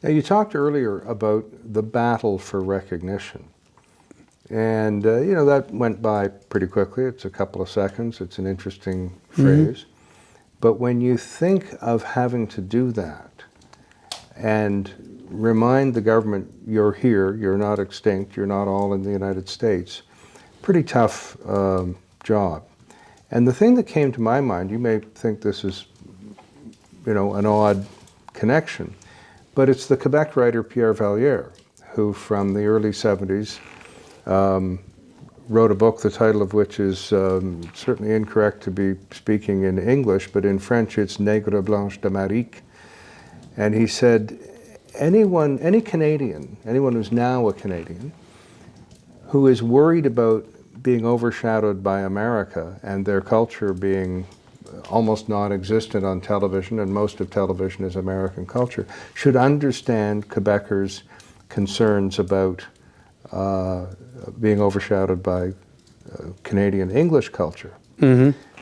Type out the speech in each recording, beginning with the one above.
Now, you talked earlier about the battle for recognition. And, that went by pretty quickly. It's a couple of seconds. It's an interesting phrase. But when you think of having to do that and remind the government you're here, you're not extinct, you're not all in the United States, pretty tough job. And the thing that came to my mind, you may think this is, an odd connection, but it's the Quebec writer Pierre Valliere, who from the early 70s wrote a book, the title of which is certainly incorrect to be speaking in English, but in French it's Nègre Blanche d'Amérique. And he said, any Canadian, anyone who's now a Canadian, who is worried about being overshadowed by America and their culture being almost non-existent on television, and most of television is American culture, should understand Quebecers' concerns about being overshadowed by Canadian English culture.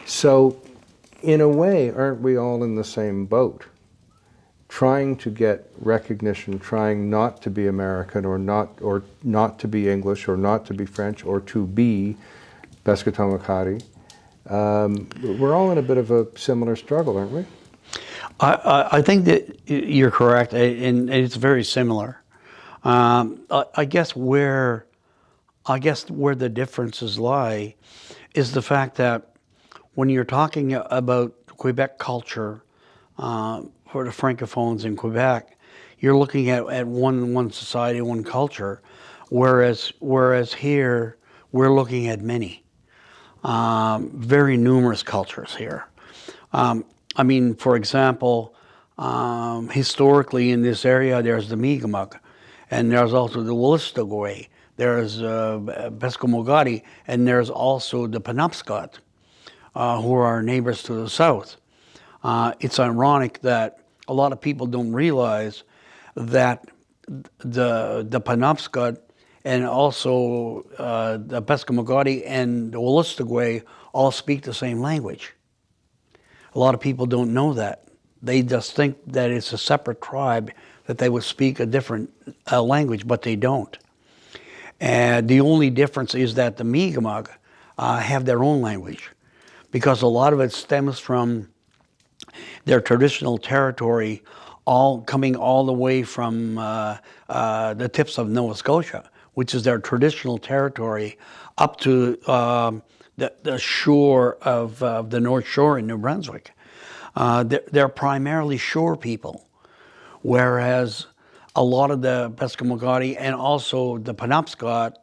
So, in a way, aren't we all in the same boat? Trying to get recognition, trying not to be American or not to be English or not to be French or to be Peskotomuhkati. We're all in a bit of a similar struggle, aren't we? I think that you're correct, and it's very similar. I guess where the differences lie is the fact that when you're talking about Quebec culture for the francophones in Quebec, you're looking at one society, one culture, whereas here we're looking at many, very numerous cultures here. I mean, for example, historically in this area, there's the Mi'kmaq, and there's also the Wolastoqey, there's Peskotomuhkati, and there's also the Penobscot, who are our neighbors to the south. It's ironic that a lot of people don't realize that the Penobscot and also the Peskotomuhkati and the Wolastoqey all speak the same language. A lot of people don't know that. They just think that it's a separate tribe, that they would speak a different language, but they don't. And the only difference is that the Mi'kmaq have their own language, because a lot of it stems from their traditional territory, coming all the way from the tips of Nova Scotia, which is their traditional territory, up to the shore of the North Shore in New Brunswick. They're primarily shore people, whereas a lot of the Peskotomuhkati and also the Penobscot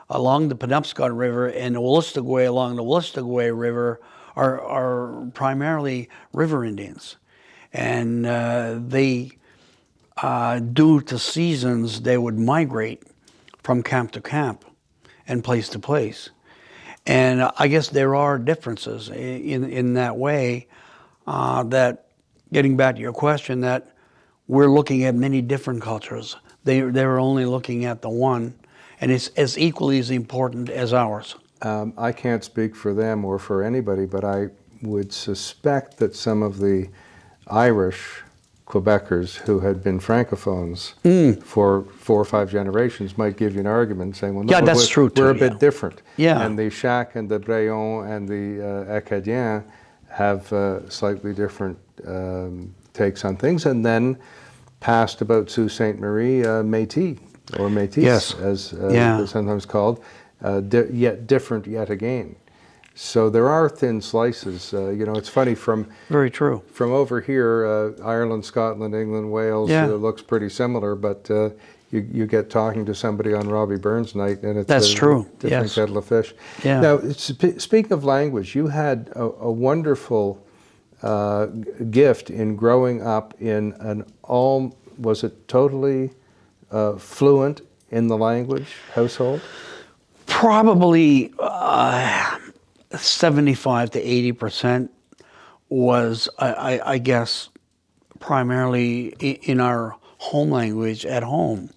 along the Penobscot River and the Wolastoqey along the Wolastoqey River are primarily river Indians. And they, due to seasons, they would migrate from camp to camp and place to place. And I guess there are differences in that way, that, getting back to your question, that we're looking at many different cultures. They're only looking at the one, and it's as equally as important as ours. I can't speak for them or for anybody, but I would suspect that some of the Irish Quebecers who had been francophones for 4 or 5 generations might give you an argument saying, well, no, yeah, that's true too, we're a bit different. Yeah. And the Shack and the Braillon and the Acadiens have slightly different takes on things. And then past about Sault Ste. Marie, Métis, or Métis, yes. as they're sometimes called, yet different yet again. So there are thin slices. It's funny very true. From over here, Ireland, Scotland, England, Wales looks pretty similar, but you get talking to somebody on Robbie Burns night, and it's that's true. Different kettle of fish. Yeah. Now, speaking of language, you had a wonderful gift in growing up in was it totally fluent in the language household? Probably 75 to 80% was, I guess, primarily in our home language at home,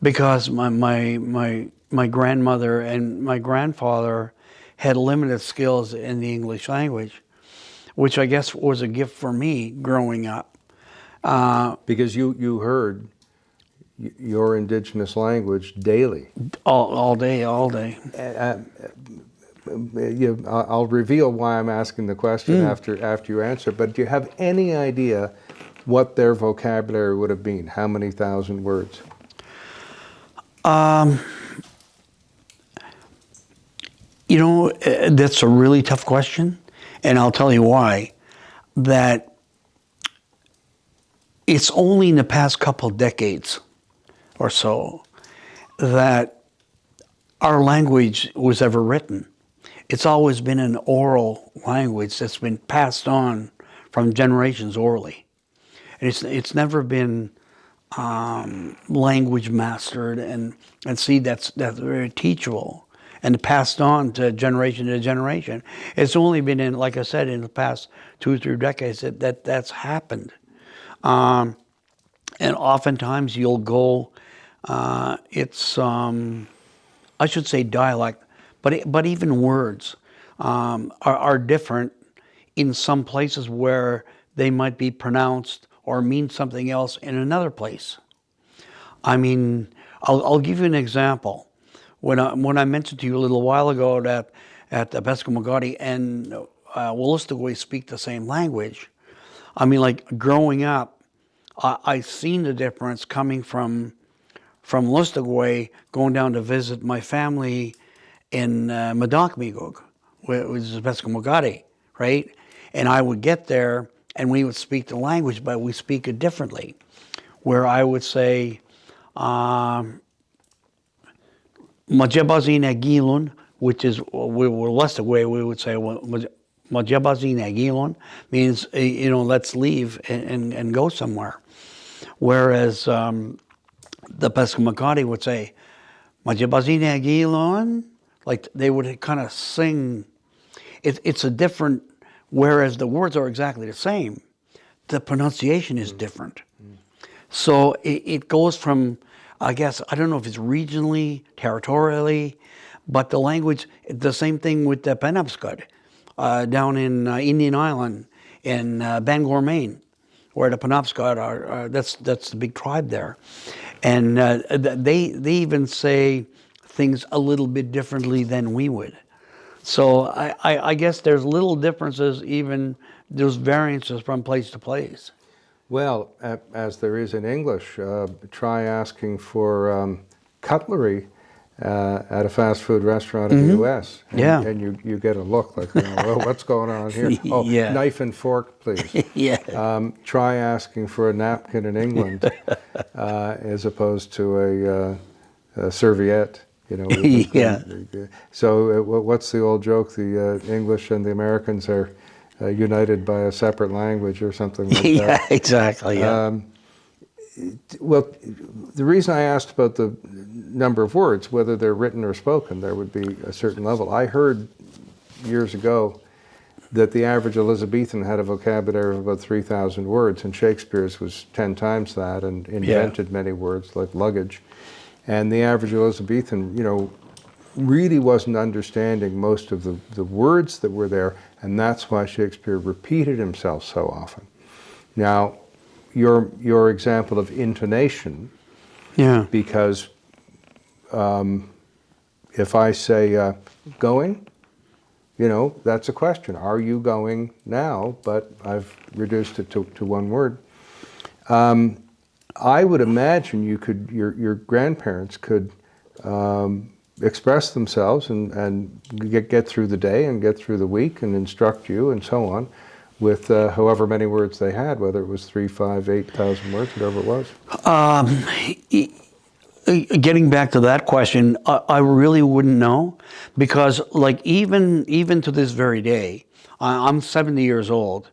because my grandmother and my grandfather had limited skills in the English language, which I guess was a gift for me growing up. Because you heard your indigenous language daily. All day, all day. I'll reveal why I'm asking the question after you answer, but do you have any idea what their vocabulary would have been? How many thousand words? You know, that's a really tough question, and I'll tell you why. That it's only in the past couple decades or so that our language was ever written. It's always been an oral language that's been passed on from generations orally. And it's never been language mastered and see that's very teachable and passed on to generation. It's only been in, like I said, in the past 2 or 3 decades that's happened. And oftentimes you'll go, it's I should say dialect, but even words are different in some places where they might be pronounced or mean something else in another place. I mean, I'll give you an example. When I mentioned to you a little while ago that at the Peskotomuhkati and Wolastoqey speak the same language, I mean, like growing up, I've seen the difference coming from Wolastoqey, going down to visit my family in Madakmigog, which is Peskotomuhkati, right? And I would get there and we would speak the language, but we speak it differently. Where I would say, Majabazin Agilun, which is, we were Wolastoqey, we would say, Majabazin Agilun means, let's leave and go somewhere. Whereas the Peskotomuhkati would say, Majabazin Agilun, like they would kind of sing. It's a different, whereas the words are exactly the same, the pronunciation is different. So it goes from, I guess, I don't know if it's regionally, territorially, but the language, the same thing with the Penobscot down in Indian Island, in Bangor, Maine, where the Penobscot are, that's the big tribe there. And they even say things a little bit differently than we would. So I guess there's little differences, even there's variances from place to place. Well, as there is in English, try asking for cutlery at a fast food restaurant in the U.S. And you get a look like, well, what's going on here? Oh, knife and fork, please. Try asking for a napkin in England as opposed to a serviette. So what's the old joke? The English and the Americans are united by a separate language or something like that. Yeah, exactly. Well, the reason I asked about the number of words, whether they're written or spoken, there would be a certain level. I heard years ago that the average Elizabethan had a vocabulary of about 3,000 words, and Shakespeare's was 10 times that and invented many words like luggage. And the average Elizabethan, really wasn't understanding most of the words that were there, and that's why Shakespeare repeated himself so often. Now, your example of intonation, because if I say going, that's a question. Are you going now? But I've reduced it to one word. I would imagine your grandparents could express themselves and get through the day and get through the week and instruct you and so on with however many words they had, whether it was 3, 5, 8,000 words, whatever it was. Getting back to that question, I really wouldn't know, because like even to this very day, I'm 70 years old,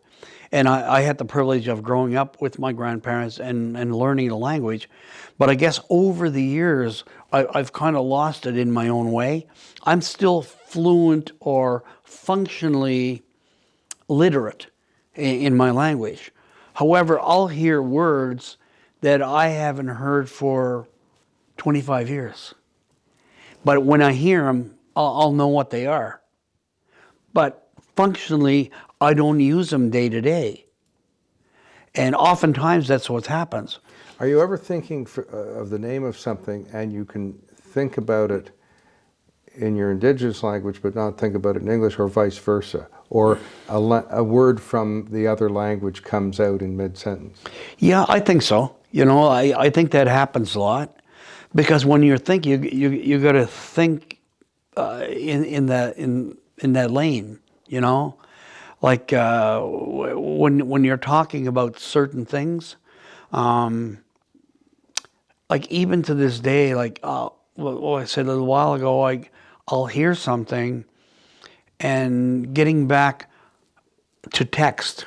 and I had the privilege of growing up with my grandparents and learning the language. But I guess over the years, I've kind of lost it in my own way. I'm still fluent or functionally literate in my language. However, I'll hear words that I haven't heard for 25 years. But when I hear them, I'll know what they are. But functionally, I don't use them day to day. And oftentimes that's what happens. Are you ever thinking of the name of something and you can think about it in your indigenous language but not think about it in English, or vice versa? Or a word from the other language comes out in mid-sentence? Yeah, I think so. I think that happens a lot, because when you're thinking, you got to think in that lane. Like when you're talking about certain things, like even to this day, like I said a little while ago, I'll hear something, and getting back to text,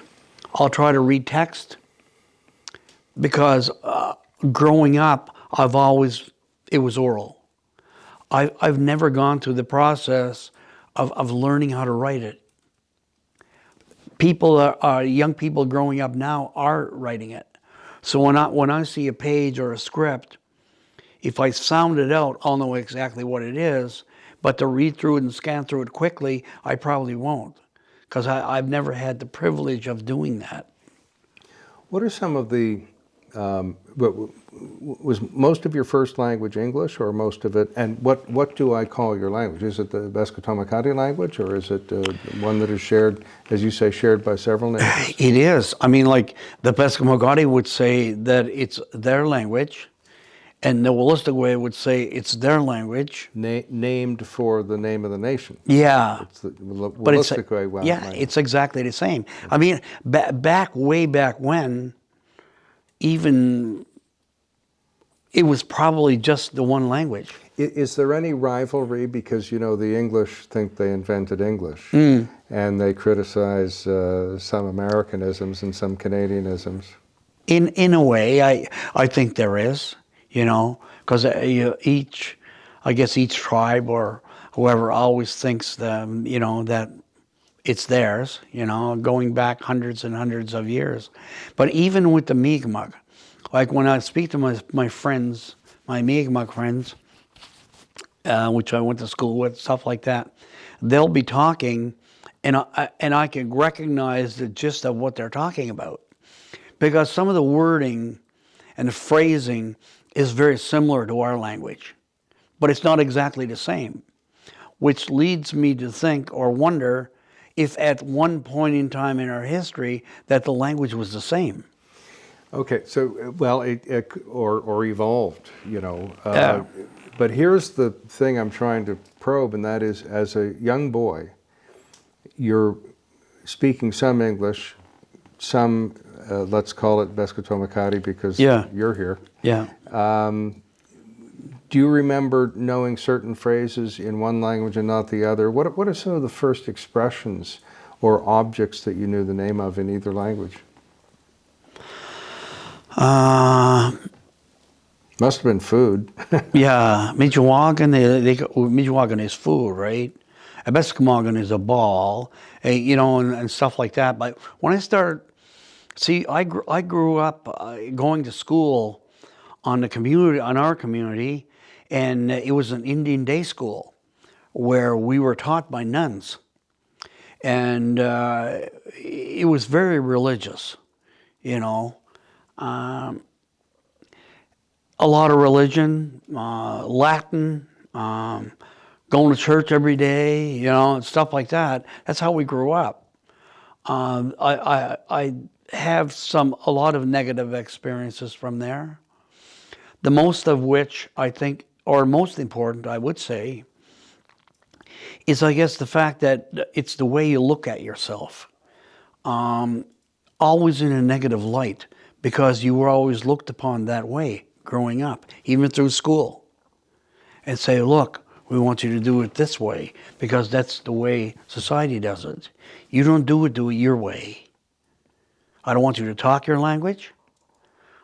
I'll try to read text, because growing up, it was oral. I've never gone through the process of learning how to write it. Young people growing up now are writing it. So when I see a page or a script, if I sound it out, I'll know exactly what it is. But to read through it and scan through it quickly, I probably won't, because I've never had the privilege of doing that. What are some of the, was most of your first language English, or most of it, and what do I call your language? Is it the Peskotomuhkati language, or is it one that is shared, as you say, shared by several nations? It is. I mean, like the Peskotomuhkati would say that it's their language, and the holistic way would say it's their language. Named for the name of the nation. Yeah. It's the holistic way. Well, yeah, it's exactly the same. I mean, way back when, even it was probably just the one language. Is there any rivalry? Because, the English think they invented English, and they criticize some Americanisms and some Canadianisms. In a way, I think there is, because each tribe or whoever always thinks that it's theirs, going back hundreds and hundreds of years. But even with the Mi'kmaq, like when I speak to my friends, my Mi'kmaq friends, which I went to school with, stuff like that, they'll be talking, and I can recognize the gist of what they're talking about, because some of the wording and the phrasing is very similar to our language, but it's not exactly the same, which leads me to think or wonder if at one point in time in our history that the language was the same. Okay, so, well, or evolved, Yeah. But here's the thing I'm trying to probe, and that is, as a young boy, you're speaking some English, some, let's call it Peskotomuhkati because you're here. Yeah. Do you remember knowing certain phrases in one language and not the other? What are some of the first expressions or objects that you knew the name of in either language? Must have been food. Yeah, Mi'kmaq is food, right? A Beskomogan is a ball, and stuff like that. But when I started, I grew up going to school on our community, and it was an Indian day school where we were taught by nuns, and it was very religious, a lot of religion, Latin, going to church every day, and stuff like that. That's how we grew up. I have a lot of negative experiences from there. The most of which I think, or most important, I would say, is I guess the fact that it's the way you look at yourself. Always in a negative light, because you were always looked upon that way growing up, even through school. And say, look, we want you to do it this way, because that's the way society does it. You don't do it your way. I don't want you to talk your language.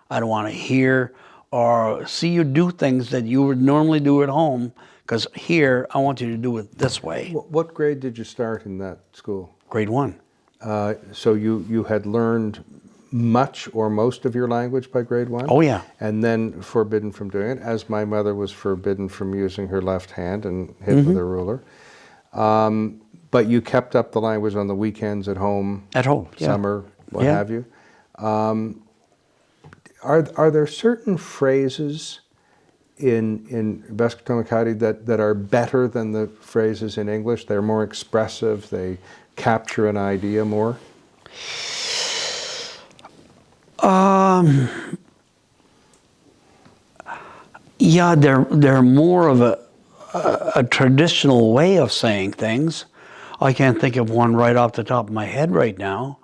I don't want to hear or see you do things that you would normally do at home, because here, I want you to do it this way. What grade did you start in that school? Grade 1. So you had learned much or most of your language by grade 1? Oh, yeah. And then forbidden from doing it, as my mother was forbidden from using her left hand and hit with a ruler. But you kept up the language on the weekends at home? At home, yeah. Summer, what have you. Are there certain phrases in Peskotomuhkati that are better than the phrases in English? They're more expressive, they capture an idea more? Yeah, they're more of a traditional way of saying things. I can't think of one right off the top of my head right now,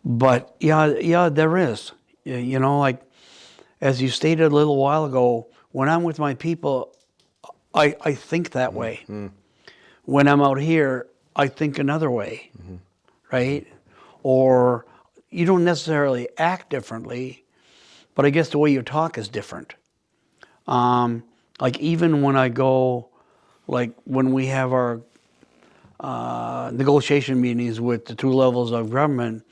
but yeah, there is. You know, like as you stated a little while ago, when I'm with my people, I think that way. When I'm out here, I think another way, right? Or you don't necessarily act differently, but I guess the way you talk is different. Like even when I go, like when we have our negotiation meetings with the two levels of government,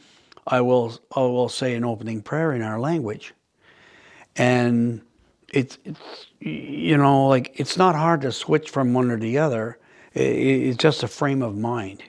I will say an opening prayer in our language, and it's you know, like it's not hard to switch from one or the other. It's just a frame of mind.